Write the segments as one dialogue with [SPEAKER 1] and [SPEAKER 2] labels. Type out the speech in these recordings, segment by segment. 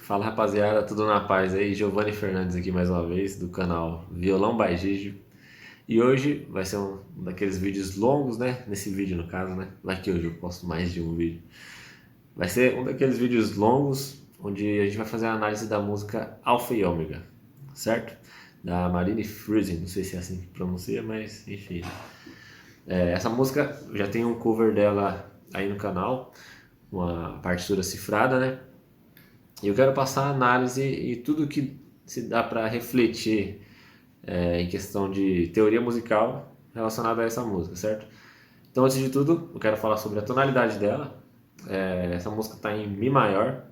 [SPEAKER 1] Fala rapaziada, tudo na paz aí? Giovanni Fernandes aqui mais uma vez do canal Violão by Gigi. E hoje vai ser um daqueles vídeos longos, né? Nesse vídeo no caso, né? Vai que hoje eu posto mais de um vídeo. Vai ser um daqueles vídeos longos onde a gente vai fazer a análise da música Alpha e Ômega, certo? Da Marina Friesen, não sei se é assim que pronuncia, mas enfim. Essa música já tem um cover dela aí no canal, uma partitura cifrada, né? E eu quero passar a análise e tudo que se dá para refletir em questão de teoria musical relacionada a essa música, certo? Então, antes de tudo, eu quero falar sobre a tonalidade dela. Essa música está em Mi maior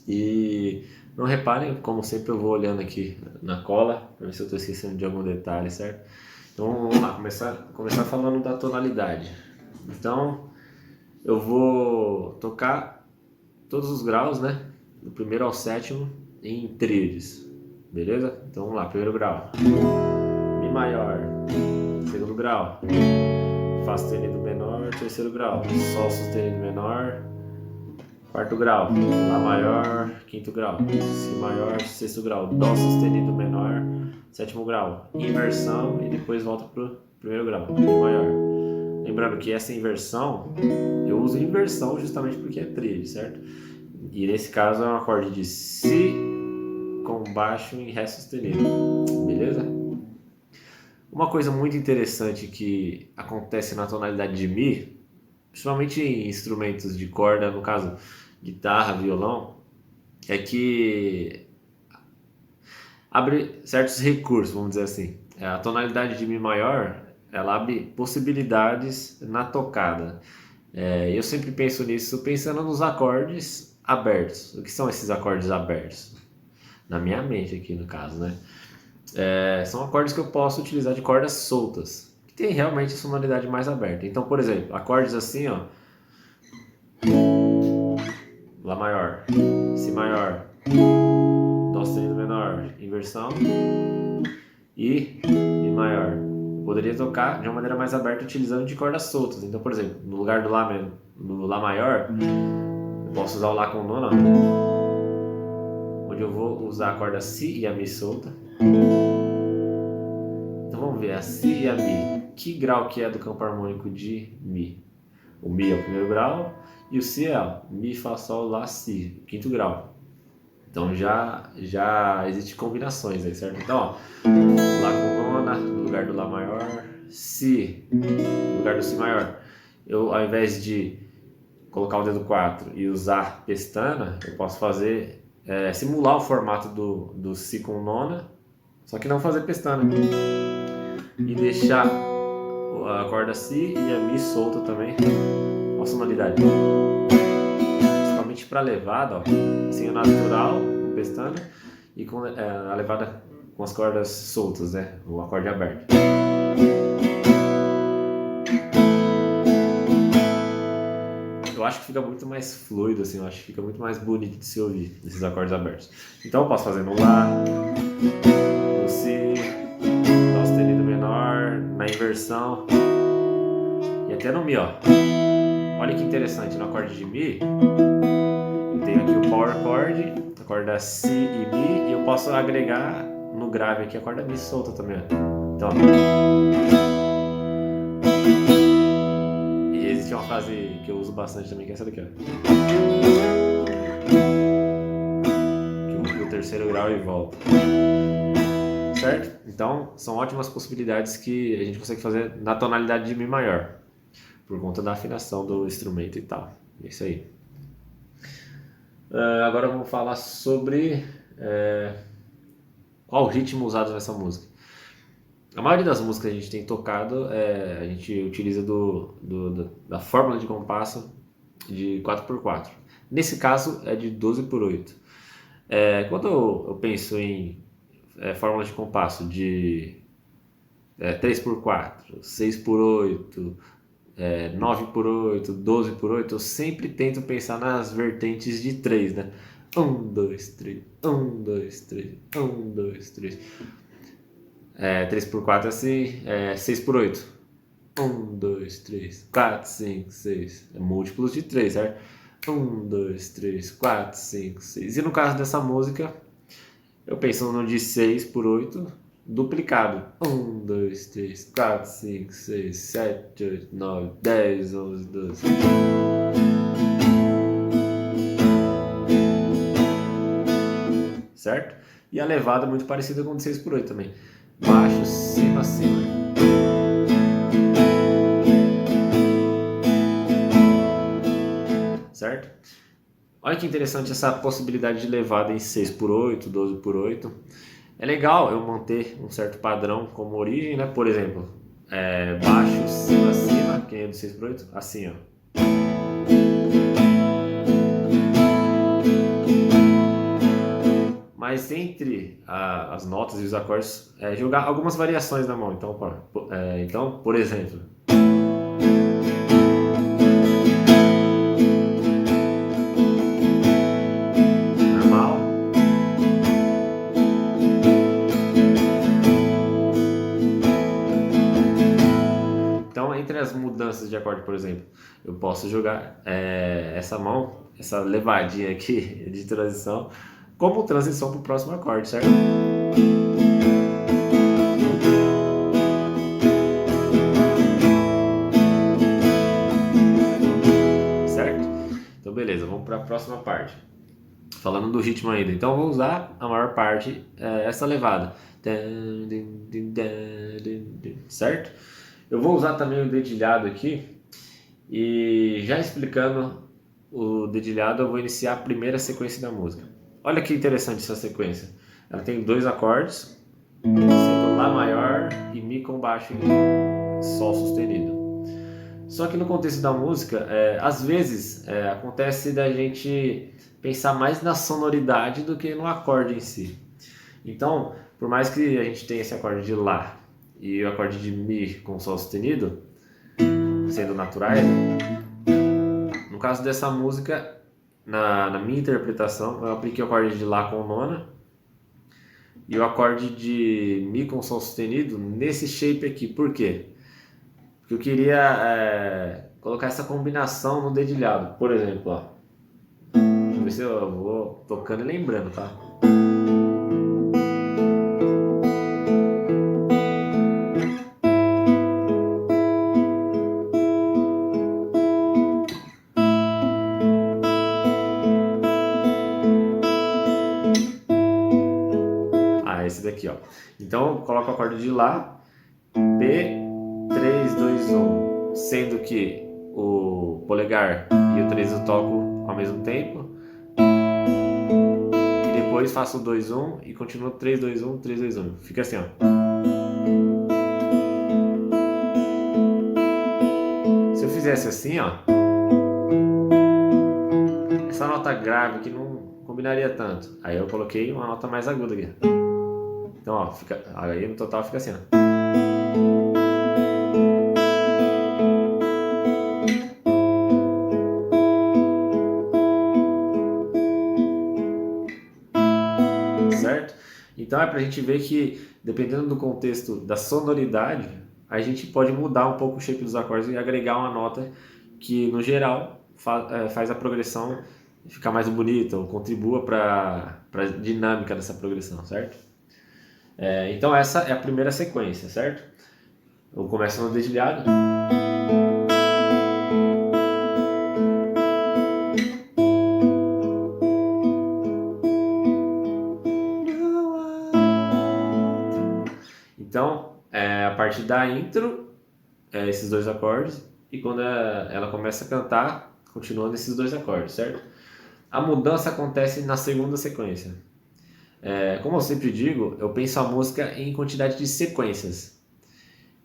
[SPEAKER 1] e não reparem, como sempre eu vou olhando aqui na cola para ver se eu estou esquecendo de algum detalhe, certo? Então vamos lá, começar falando da tonalidade. Então eu vou tocar todos os graus, né? Do primeiro ao sétimo em tríades, beleza? Então vamos lá, primeiro grau, Mi maior, segundo grau, Fá sustenido menor, terceiro grau, Sol sustenido menor, quarto grau, Lá maior, quinto grau, Si maior, sexto grau, Dó sustenido menor, sétimo grau, inversão e depois volta pro primeiro grau, Mi maior. Lembrando que essa inversão, eu uso inversão justamente porque é tríade, certo? E nesse caso é um acorde de Si com baixo em Ré sustenido, beleza? Uma coisa muito interessante que acontece na tonalidade de Mi, principalmente em instrumentos de corda, no caso guitarra, violão, é que abre certos recursos, vamos dizer assim. A tonalidade de Mi maior, ela abre possibilidades na tocada. Eu sempre penso nisso pensando nos acordes abertos. O que são esses acordes abertos? Na minha mente aqui no caso, né? São acordes que eu posso utilizar de cordas soltas, que tem realmente a sonoridade mais aberta. Então, por exemplo, acordes assim, ó, Lá maior, Si maior, Dó sustenido menor, inversão e Mi maior. Eu poderia tocar de uma maneira mais aberta utilizando de cordas soltas. Então, por exemplo, no lugar do Lá maior, eu posso usar o Lá com nona, onde eu vou usar a corda Si e a Mi solta. Então vamos ver, a Si e a Mi. Que grau que é do campo harmônico de Mi? O Mi é o primeiro grau e o Si é Mi, Fá, Sol, Lá, Si, quinto grau. Então já existem combinações aí, certo? Então, ó, Lá com nona no lugar do Lá maior, Si no lugar do Si maior. Eu, ao invés de colocar o dedo 4 e usar pestana, eu posso fazer, simular o formato do Si com nona, só que não fazer pestana. E deixar a corda Si e a Mi solta também. Olha a sonoridade. Principalmente para levada, ó, assim é natural, com pestana, e com a levada com as cordas soltas, né? O acorde aberto. Eu acho que fica muito mais fluido, assim, eu acho que fica muito mais bonito de se ouvir esses acordes abertos. Então eu posso fazer no Lá, no Si, Dó sustenido menor, na inversão e até no Mi, ó. Olha que interessante, no acorde de Mi, eu tenho aqui o power chord, a corda Si e Mi, e eu posso agregar no grave aqui a corda Mi solta também, ó. Então, e existe uma frase que eu uso bastante também, que é essa daqui, ó. Que o terceiro grau e volta. Certo? Então, são ótimas possibilidades que a gente consegue fazer na tonalidade de Mi maior, por conta da afinação do instrumento e tal. É isso aí. Agora vamos falar sobre qual ritmo usado nessa música. A maioria das músicas que a gente tem tocado, a gente utiliza da fórmula de compasso de 4x4. Nesse caso é de 12x8. Quando eu penso em fórmula de compasso de 3x4, 6x8, 9x8, 12x8, eu sempre tento pensar nas vertentes de 3, né? 1, 2, 3, 1, 2, 3, 1, 2, 3. 3x4 assim, 6x8. 1, 2, 3, 4, 5, 6. Múltiplos de 3, certo? Um, dois, três, quatro, cinco, seis. E no caso dessa música, eu penso no de 6 por 8 duplicado. Um, dois, três, quatro, cinco, seis, sete, oito, nove, 10, 11, 12. Certo? E a levada é muito parecida com o de 6 por 8 também. Baixo, cima, cima. Certo? Olha que interessante essa possibilidade de levada em 6 por 8, 12 por 8. É legal eu manter um certo padrão como origem, né? Por exemplo, baixo, cima, cima, que é do 6 por 8, assim, ó. Mas entre as notas e os acordes, jogar algumas variações na mão. Então, por exemplo, normal. Então, entre as mudanças de acorde, por exemplo, eu posso jogar essa mão, essa levadinha aqui de transição, como transição para o próximo acorde, certo? Certo? Então, beleza, vamos para a próxima parte. Falando do ritmo ainda. Então, eu vou usar a maior parte essa levada. Certo? Eu vou usar também o dedilhado aqui. E já explicando o dedilhado, eu vou iniciar a primeira sequência da música. Olha que interessante essa sequência. Ela tem 2 acordes, sendo Lá maior e Mi com baixo em Sol sustenido. Só que no contexto da música, às vezes acontece da gente pensar mais na sonoridade do que no acorde em si. Então, por mais que a gente tenha esse acorde de Lá e o acorde de Mi com Sol sustenido, sendo naturais, no caso dessa música, na minha interpretação, eu apliquei o acorde de Lá com nona e o acorde de Mi com Sol sustenido nesse shape aqui. Por quê? Porque eu queria colocar essa combinação no dedilhado. Por exemplo, ó. Deixa eu ver se eu vou tocando e lembrando, tá? Esse daqui, ó. Então, eu coloco o acorde de Lá, P, 3, 2, 1, sendo que o polegar e o 3 eu toco ao mesmo tempo. E depois faço o 2, 1 e continuo 3, 2, 1, 3, 2, 1. Fica assim, ó. Se eu fizesse assim, ó, essa nota grave aqui não combinaria tanto. Aí eu coloquei uma nota mais aguda aqui. Então, ó, aí no total fica assim, ó. Certo? Então é pra gente ver que, dependendo do contexto da sonoridade, a gente pode mudar um pouco o shape dos acordes e agregar uma nota que, no geral, faz a progressão ficar mais bonita ou contribua para a dinâmica dessa progressão, certo? Então essa é a primeira sequência, certo? Eu começo no dedilhado. Então, a partir da intro, esses 2 acordes, e quando ela começa a cantar, continua nesses 2 acordes, certo? A mudança acontece na segunda sequência. Como eu sempre digo, eu penso a música em quantidade de sequências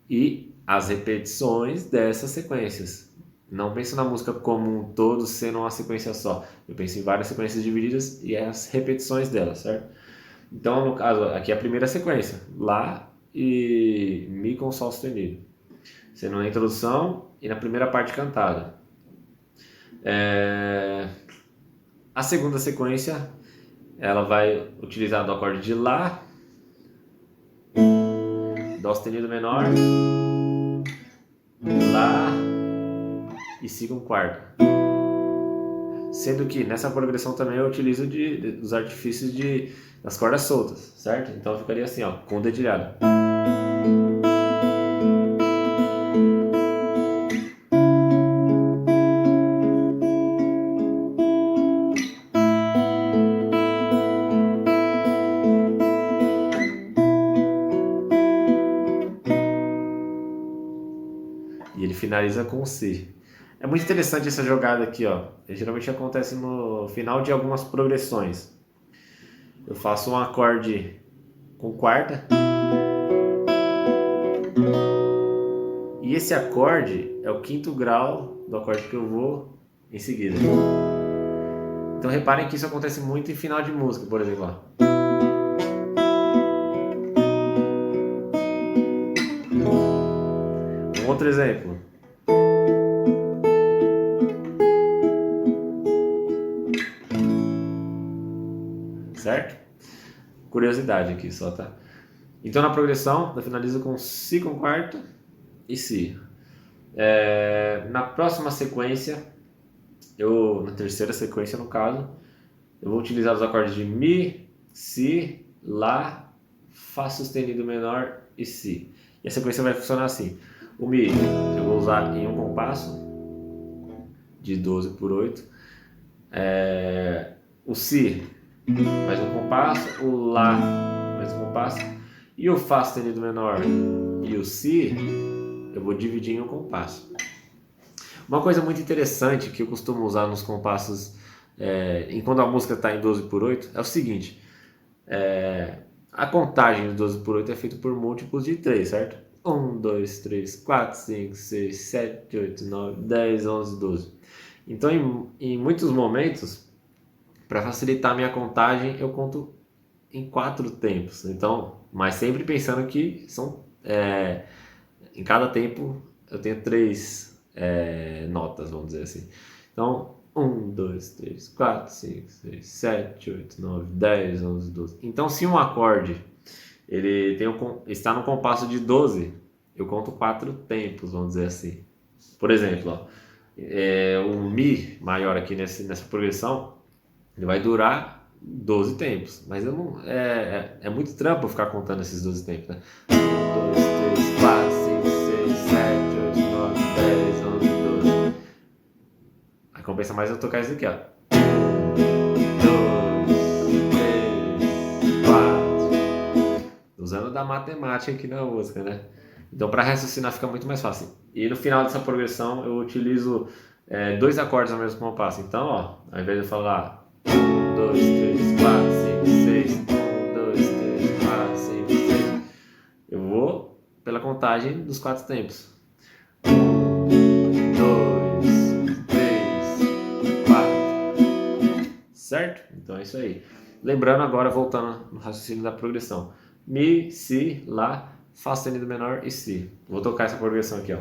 [SPEAKER 1] e as repetições dessas sequências. Não penso na música como um todo sendo uma sequência só. Eu penso em várias sequências divididas e as repetições delas, certo? Então, no caso, aqui é a primeira sequência, Lá e Mi com Sol sustenido, sendo na introdução e na primeira parte cantada. A segunda sequência, ela vai utilizar do acorde de Lá, Dó sustenido menor, Lá e Si com quarta. sendo que nessa progressão também eu utilizo dos artifícios das cordas soltas, certo? Então ficaria assim, ó, com o dedilhado. E ele finaliza com o Si. É muito interessante essa jogada aqui, ó. Geralmente acontece no final de algumas progressões. Eu faço um acorde com quarta. E esse acorde é o quinto grau do acorde que eu vou em seguida. Então reparem que isso acontece muito em final de música, por exemplo. Ó. Um outro exemplo. Certo? Curiosidade aqui só, tá? Então na progressão eu finalizo com Si com quarta e Si. Na próxima sequência, na terceira sequência no caso, eu vou utilizar os acordes de Mi, Si, Lá, Fá sustenido menor e Si. E a sequência vai funcionar assim. O Mi eu vou usar em um compasso de 12 por 8. O Si mais um compasso, o Lá mais um compasso e o Fá sustenido menor e o Si eu vou dividir em um compasso. Uma coisa muito interessante que eu costumo usar nos compassos quando a música está em 12 por 8 é o seguinte: a contagem de 12 por 8 é feita por múltiplos de 3, certo? 1, 2, 3, 4, 5, 6, 7, 8, 9, 10, 11, 12. Então em muitos momentos, para facilitar a minha contagem, eu conto em 4 tempos. Então, mas sempre pensando que em cada tempo eu tenho 3 notas, vamos dizer assim. Então, 1, 2, 3, 4, 5, 6, 7, 8, 9, 10, 11, 12. Então, se um acorde ele está no compasso de 12, eu conto 4 tempos, vamos dizer assim. Por exemplo, ó, o Mi maior aqui nessa progressão, ele vai durar 12 tempos, mas eu não, é muito trampo ficar contando esses 12 tempos, né? 1, 2, 3, 4, 5, 6, 7, 8, 9, 10, 11, 12. Aí compensa mais eu tocar isso aqui, ó. 1, 2, 3, 4. Usando da matemática aqui na música, né? Então para raciocinar fica muito mais fácil. E no final dessa progressão eu utilizo 2 acordes ao mesmo compasso. Então, ó, ao invés de eu falar 1, 2, 3, 4, 5, 6, 1, 2, 3, 4, 5, 6, eu vou pela contagem dos 4 tempos. 1, 2, 3, 4. Certo? Então é isso aí. Lembrando agora, voltando no raciocínio da progressão. Mi, Si, Lá, Fá sustenido menor e Si. Vou tocar essa progressão aqui, ó.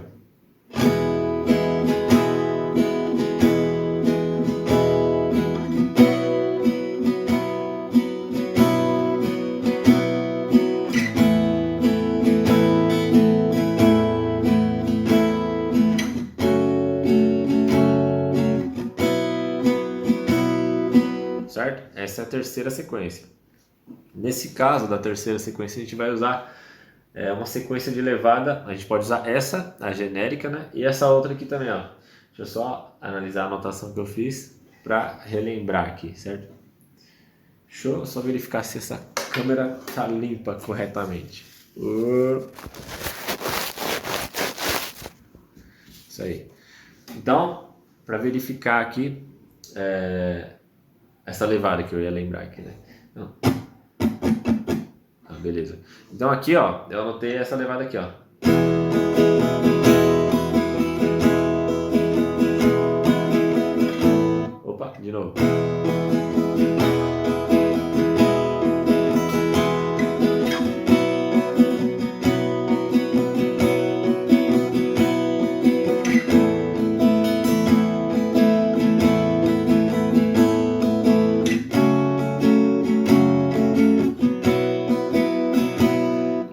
[SPEAKER 1] Certo? Essa é a terceira sequência. Nesse caso da terceira sequência, a gente vai usar uma sequência de levada. A gente pode usar essa, a genérica, né? E essa outra aqui também, ó. Deixa eu só analisar a anotação que eu fiz para relembrar aqui, certo? Deixa eu só verificar se essa câmera tá limpa corretamente. Isso aí. Então, para verificar aqui essa levada que eu ia lembrar aqui, né? Então, beleza. Então aqui, ó, eu anotei essa levada aqui, ó. Opa, de novo.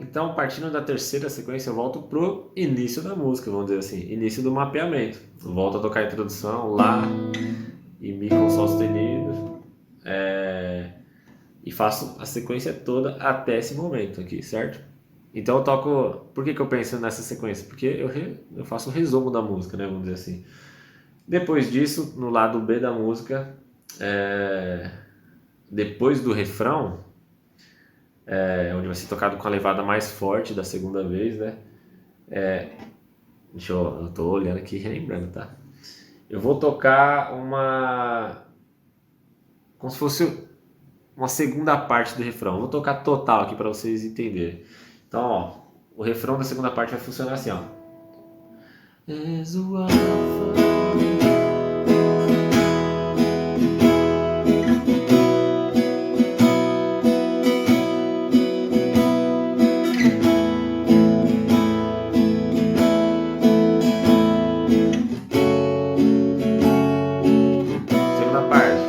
[SPEAKER 1] Então, partindo da terceira sequência, eu volto pro início da música, vamos dizer assim, início do mapeamento. Volto a tocar a introdução, Lá, e Mi com Sol sustenido, e faço a sequência toda até esse momento aqui, certo? Então eu toco. Por que eu penso nessa sequência? Porque eu faço um resumo da música, né? Vamos dizer assim. Depois disso, no lado B da música, depois do refrão, onde vai ser tocado com a levada mais forte da segunda vez, né? Eu tô olhando aqui e relembrando, tá? Eu vou tocar como se fosse uma segunda parte do refrão. Eu vou tocar total aqui para vocês entenderem. Então, ó, o refrão da segunda parte vai funcionar assim, ó. És o alfa. Segunda parte.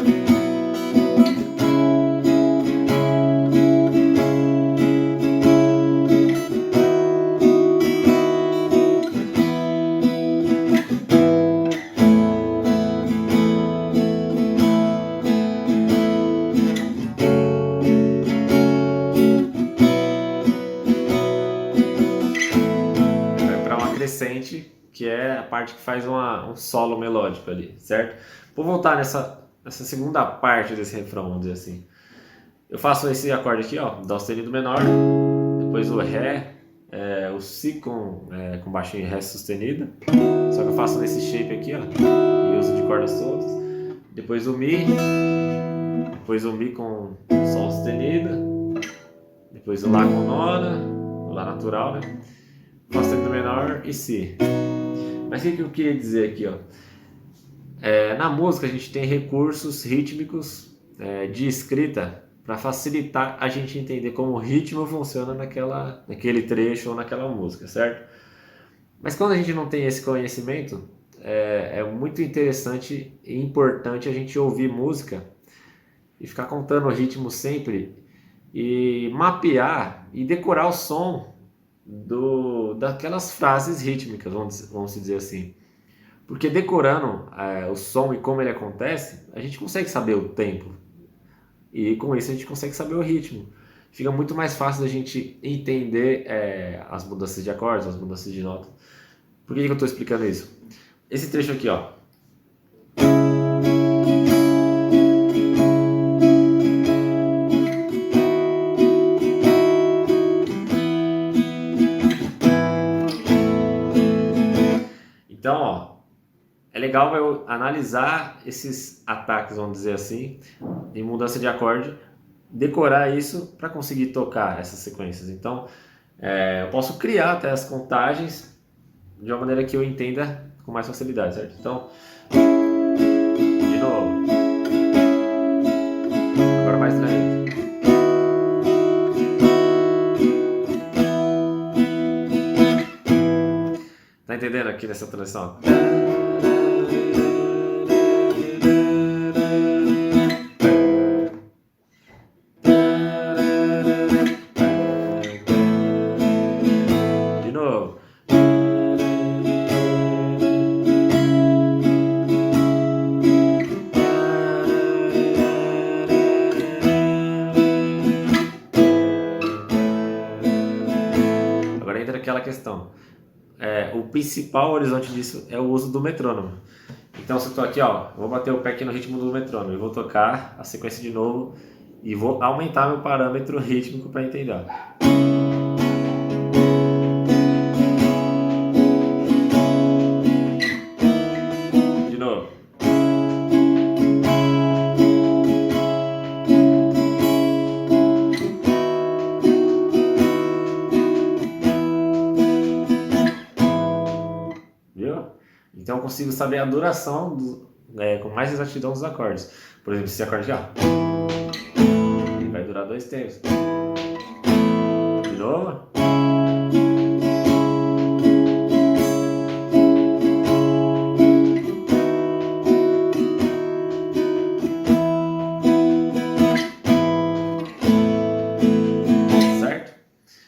[SPEAKER 1] Crescente, que é a parte que faz um solo melódico ali, certo? Vou voltar nessa segunda parte desse refrão, vamos dizer assim. Eu faço esse acorde aqui, ó, Dó sustenido menor, depois o Ré, o Si com baixo em Ré sustenido, só que eu faço nesse shape aqui, ó, e uso de cordas soltas. Depois o Mi com Sol sustenido, depois o Lá com nona, o Lá natural, né? Dó sustenido menor e Si. Mas o que eu queria dizer aqui, ó? Na música a gente tem recursos rítmicos de escrita para facilitar a gente entender como o ritmo funciona naquele trecho ou naquela música, certo? Mas quando a gente não tem esse conhecimento, é muito interessante e importante a gente ouvir música e ficar contando o ritmo sempre e mapear e decorar o som daquelas frases rítmicas, vamos dizer assim. Porque decorando o som e como ele acontece, a gente consegue saber o tempo. E com isso a gente consegue saber o ritmo. Fica muito mais fácil da gente entender as mudanças de acordes, as mudanças de nota. Por que eu estou explicando isso? Esse trecho aqui, ó. Então, ó, é legal eu analisar esses ataques, vamos dizer assim, de mudança de acorde, decorar isso para conseguir tocar essas sequências. Então, eu posso criar até as contagens de uma maneira que eu entenda com mais facilidade, certo? Então, de novo. Agora mais lento. Tá entendendo aqui nessa transição? De novo. Agora entra aquela questão. O principal horizonte disso é o uso do metrônomo. Então, se eu estou aqui, ó, eu vou bater o pé aqui no ritmo do metrônomo, eu vou tocar a sequência de novo e vou aumentar meu parâmetro rítmico para entender. De novo. Viu? Então eu consigo saber a duração com mais exatidão dos acordes. Por exemplo, esse acorde aqui, ó, ele vai durar 2 tempos. De novo. Certo?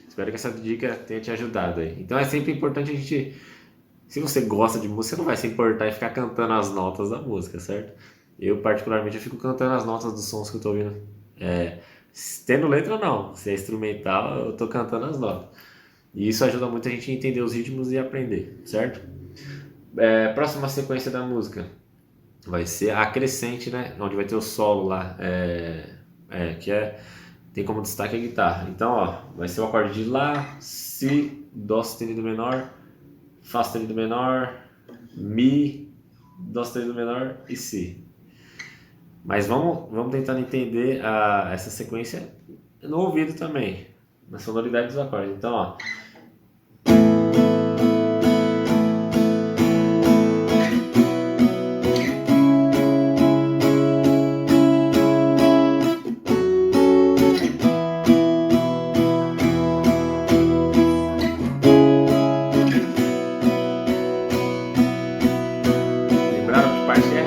[SPEAKER 1] Espero que essa dica tenha te ajudado aí. Então é sempre importante a gente... Se você gosta de música, você não vai se importar em ficar cantando as notas da música, certo? Eu, particularmente, eu fico cantando as notas dos sons que eu tô ouvindo. É, tendo letra ou não, se é instrumental, eu tô cantando as notas. E isso ajuda muito a gente a entender os ritmos e aprender, certo? Próxima sequência da música vai ser a crescente, né? Onde vai ter o solo lá, que tem como destaque a guitarra. Então, ó, vai ser o acorde de Lá, Si, Dó sustenido menor, Fá sustenido menor, Mi, Dó sustenido menor e Si. Mas vamos tentar entender essa sequência no ouvido também, na sonoridade dos acordes. Então, ó. Lembraram que parte é?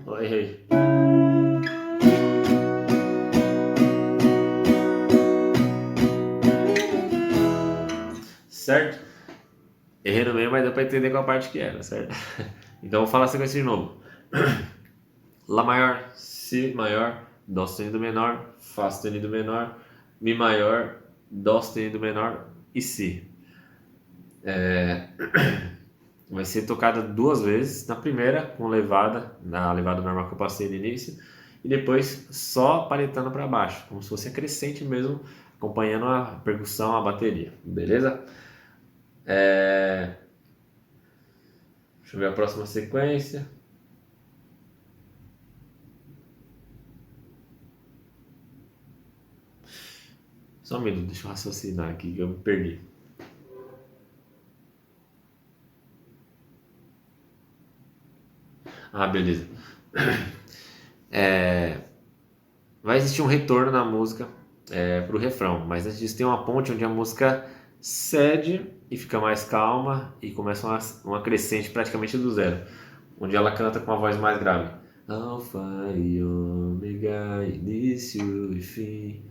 [SPEAKER 1] Oh, errei. Certo? Errei no meio, mas deu pra entender qual parte que era, certo? Então vou falar a sequência de novo. Lá maior, Si maior, Dó sustenido menor, Fá sustenido menor, Mi maior, Dó sustenido menor e Si. Vai ser tocada duas vezes. Na primeira, com levada, na levada normal que eu passei no início, e depois só paletando para baixo, como se fosse a crescente mesmo, acompanhando a percussão, a bateria. Beleza? Deixa eu ver a próxima sequência. Só um minuto, deixa eu raciocinar aqui que eu me perdi. Ah, beleza. Vai existir um retorno na música pro refrão, mas antes disso tem uma ponte onde a música cede e fica mais calma e começa uma crescente praticamente do zero, onde ela canta com uma voz mais grave. Alfa e ômega, início e fim,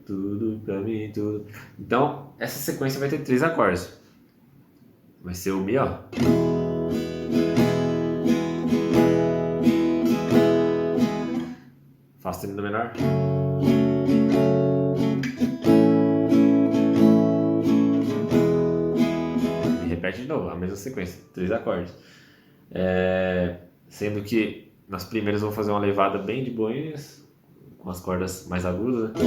[SPEAKER 1] tudo pra mim, tudo. Então, essa sequência vai ter três acordes. Vai ser o Mi, ó. Fá sustenido menor. E repete de novo, a mesma sequência, três acordes. Sendo que nas primeiras eu vou fazer uma levada bem de boinhas, com as cordas mais agudas, né?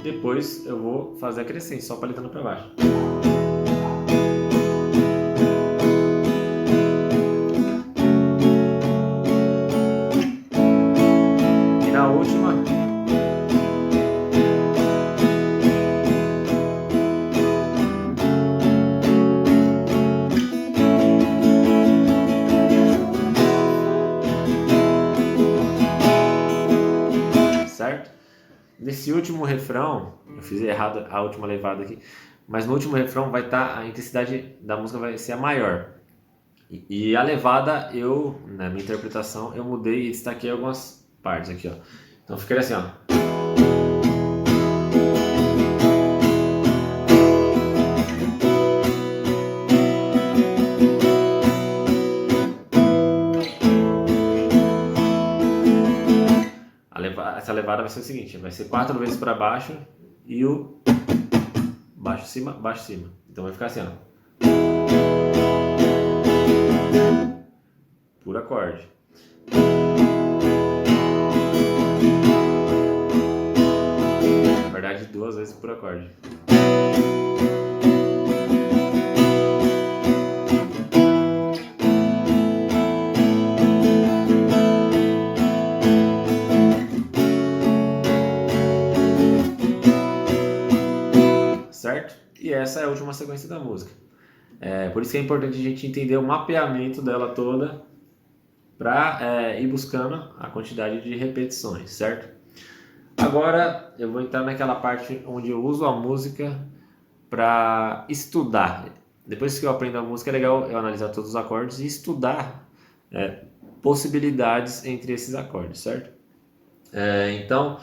[SPEAKER 1] Depois eu vou fazer a crescente, só paletando para baixo. E na última, certo? Nesse último refrão, eu fiz errado a última levada aqui, mas no último refrão vai estar a intensidade da música vai ser a maior. E a levada na minha interpretação, eu mudei e destaquei algumas partes aqui, ó. Então ficaria assim, ó. Essa levada vai ser o seguinte, vai ser 4 vezes para baixo e o baixo cima. Então vai ficar assim, ó. Por acorde. Na verdade, 2 vezes por acorde. Certo? E essa é a última sequência da música. Por isso que é importante a gente entender o mapeamento dela toda para ir buscando a quantidade de repetições, certo? Agora eu vou entrar naquela parte onde eu uso a música para estudar. Depois que eu aprendo a música, é legal eu analisar todos os acordes e estudar possibilidades entre esses acordes, certo? Então,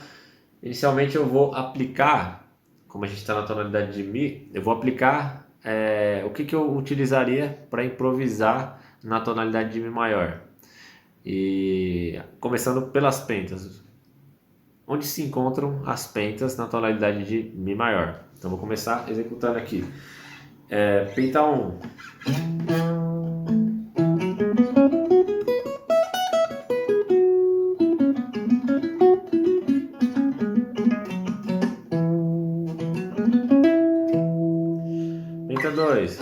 [SPEAKER 1] inicialmente eu vou aplicar, como a gente está na tonalidade de Mi, eu vou aplicar o que eu utilizaria para improvisar na tonalidade de Mi maior. E começando pelas pentas, onde se encontram as pentas na tonalidade de Mi maior. Então vou começar executando aqui. Penta 1. Penta 2.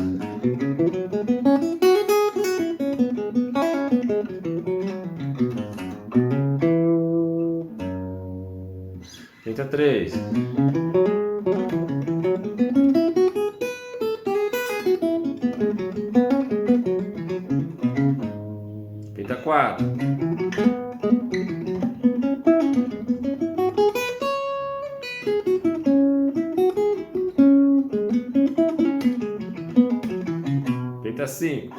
[SPEAKER 1] Penta 3. Penta 4. Penta 5.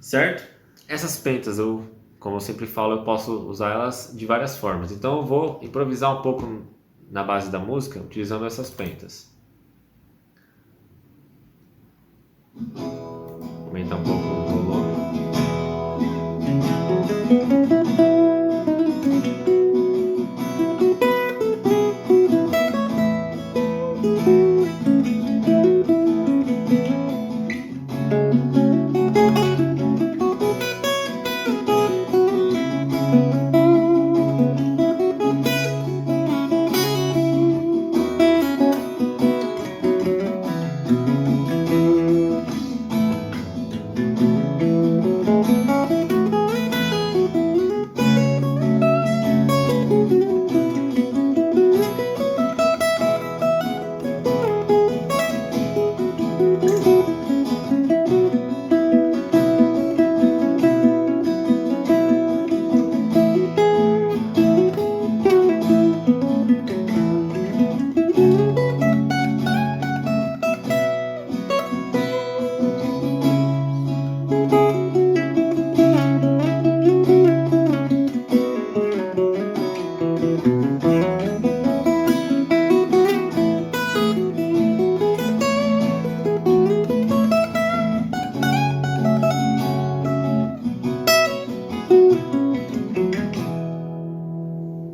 [SPEAKER 1] Certo? Essas pentas, como eu sempre falo, eu posso usar elas de várias formas. Então eu vou improvisar um pouco na base da música utilizando essas pentas. Vou aumentar um pouco o volume.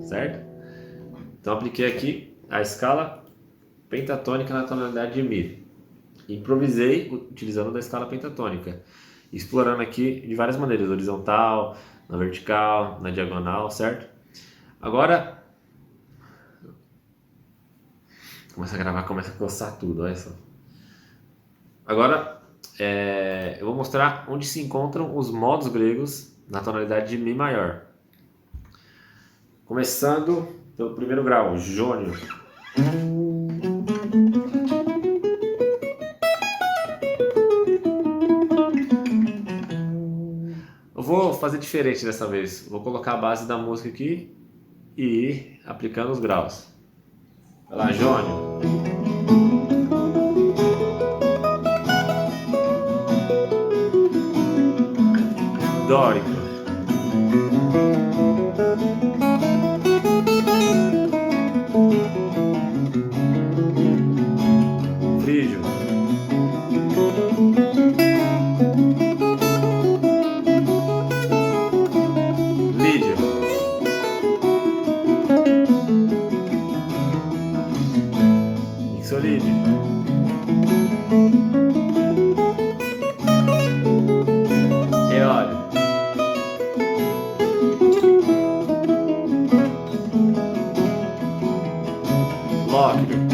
[SPEAKER 1] Certo? Então apliquei aqui a escala pentatônica na tonalidade de Mi. Improvisei utilizando da escala pentatônica, explorando aqui de várias maneiras, horizontal, na vertical, na diagonal, certo? Agora começa a gravar, começa a coçar tudo, olha só. Agora eu vou mostrar onde se encontram os modos gregos na tonalidade de Mi maior. Começando pelo primeiro grau, jônio. Eu vou fazer diferente dessa vez. Vou colocar a base da música aqui e ir aplicando os graus. Vai lá, jônio. Dórico. Frígio. Lídio. Mixolídio. Eólio. Lóquio.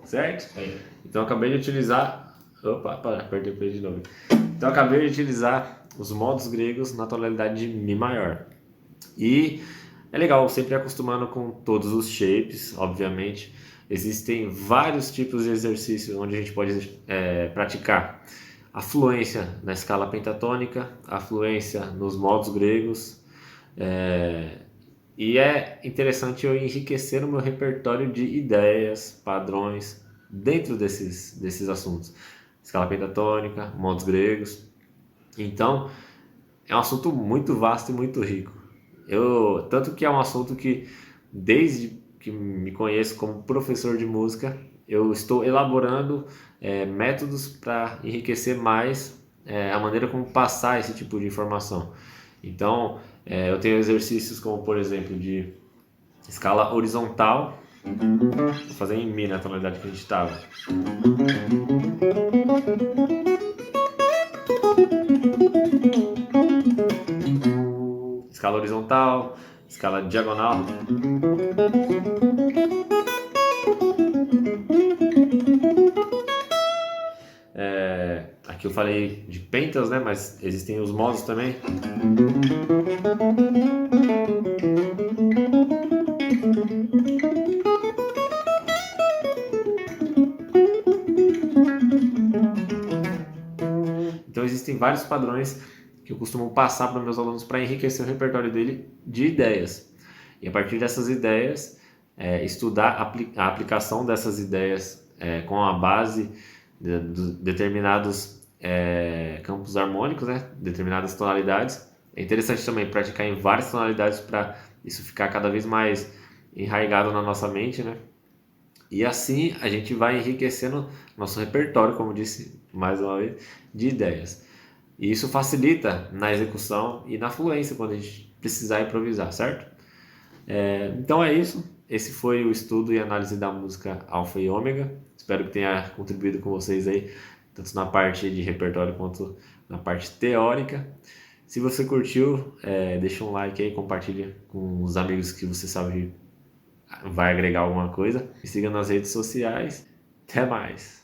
[SPEAKER 1] certo?
[SPEAKER 2] Aí.
[SPEAKER 1] Então eu acabei de utilizar. Opa, apertei o play de novo. Então eu acabei de utilizar os modos gregos na tonalidade de Mi maior. E é legal, sempre acostumando com todos os shapes, obviamente. Existem vários tipos de exercícios onde a gente pode praticar a fluência na escala pentatônica, a fluência nos modos gregos. E é interessante eu enriquecer o meu repertório de ideias, padrões dentro desses assuntos. Escala pentatônica, modos gregos. Então, é um assunto muito vasto e muito rico. Tanto que é um assunto que, desde que me conheço como professor de música, eu estou elaborando métodos para enriquecer mais a maneira como passar esse tipo de informação. Então, eu tenho exercícios como, por exemplo, de escala horizontal, vou fazer em Mi, na tonalidade que a gente estava. Escala horizontal, escala diagonal. Aqui eu falei de pentas, né? Mas existem os modos também. Então existem vários padrões que eu costumo passar para meus alunos para enriquecer o repertório dele de ideias. E a partir dessas ideias, estudar a aplicação dessas ideias com a base de determinados campos harmônicos, né? Determinadas tonalidades. É interessante também praticar em várias tonalidades para isso ficar cada vez mais enraizado na nossa mente, né? E assim a gente vai enriquecendo nosso repertório, como disse mais uma vez, de ideias. E isso facilita na execução e na fluência quando a gente precisar improvisar, certo? Então é isso. Esse foi o estudo e análise da música Alfa e Ômega. Espero que tenha contribuído com vocês aí, tanto na parte de repertório quanto na parte teórica. Se você curtiu, deixa um like aí, compartilha com os amigos que você sabe que vai agregar alguma coisa. Me siga nas redes sociais. Até mais!